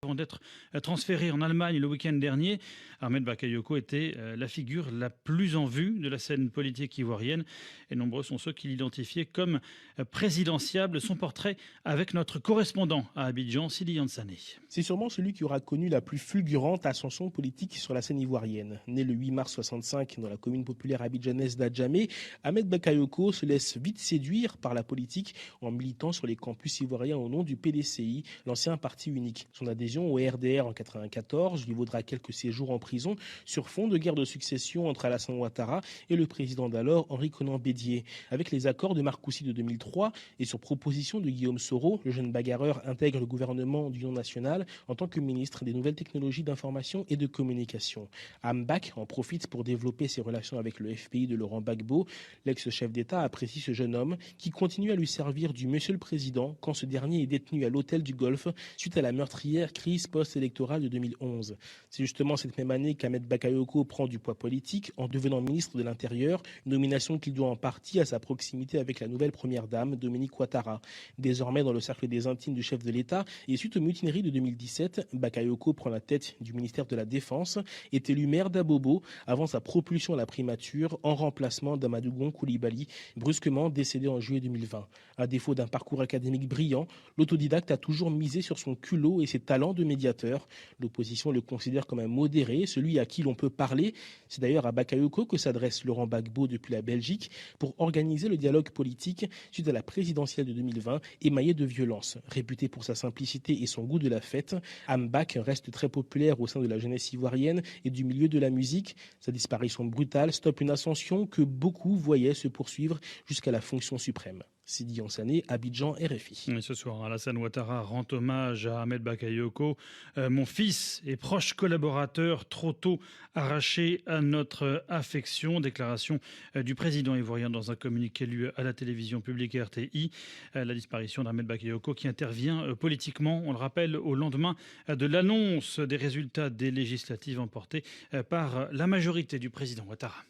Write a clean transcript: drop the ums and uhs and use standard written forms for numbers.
Avant d'être transféré en Allemagne le week-end dernier, Ahmed Bakayoko était la figure la plus en vue de la scène politique ivoirienne et nombreux sont ceux qui l'identifiaient comme présidentiable. Son portrait avec notre correspondant à Abidjan, Sidi Yansane. C'est sûrement celui qui aura connu la plus fulgurante ascension politique sur la scène ivoirienne. Né le 8 mars 65 dans la commune populaire abidjanaise d'Adjamé, Ahmed Bakayoko se laisse vite séduire par la politique en militant sur les campus ivoiriens au nom du PDCI, l'ancien parti unique. Son adhésion au RDR en 1994 lui vaudra quelques séjours en prison sur fond de guerre de succession entre Alassane Ouattara et le président d'alors, Henri Konan Bédié. Avec les accords de Marcoussis de 2003 et sur proposition de Guillaume Soro, le jeune bagarreur intègre le gouvernement d'union nationale en tant que ministre des nouvelles technologies d'information et de communication. Ambak en profite pour développer ses relations avec le FPI de Laurent Gbagbo. L'ex-chef d'État apprécie ce jeune homme qui continue à lui servir du monsieur le président quand ce dernier est détenu à l'hôtel du Golfe suite à la meurtrière crise post-électorale de 2011. C'est justement cette même année qu'Ahmed Bakayoko prend du poids politique en devenant ministre de l'Intérieur, nomination qu'il doit en partie à sa proximité avec la nouvelle première dame, Dominique Ouattara. Désormais dans le cercle des intimes du chef de l'État et suite aux mutineries de 2017, Bakayoko prend la tête du ministère de la Défense, est élu maire d'Abobo avant sa propulsion à la primature en remplacement d'Amadou Gon Coulibaly, brusquement décédé en juillet 2020. À défaut d'un parcours académique brillant, l'autodidacte a toujours misé sur son culot et ses talents de médiateur. L'opposition le considère comme un modéré, celui à qui l'on peut parler. C'est d'ailleurs à Bakayoko que s'adresse Laurent Gbagbo depuis la Belgique pour organiser le dialogue politique suite à la présidentielle de 2020 émaillée de violence. Réputé pour sa simplicité et son goût de la fête, Ambak reste très populaire au sein de la jeunesse ivoirienne et du milieu de la musique. Sa disparition brutale stoppe une ascension que beaucoup voyaient se poursuivre jusqu'à la fonction suprême. Sidi Yansane, Abidjan, RFI. Et ce soir, Alassane Ouattara rend hommage à Ahmed Bakayoko. Mon fils et proche collaborateur, trop tôt arraché à notre affection. Déclaration du président ivoirien dans un communiqué lu à la télévision publique RTI. La disparition d'Ahmed Bakayoko qui intervient politiquement, on le rappelle, au lendemain de l'annonce des résultats des législatives emportées par la majorité du président Ouattara.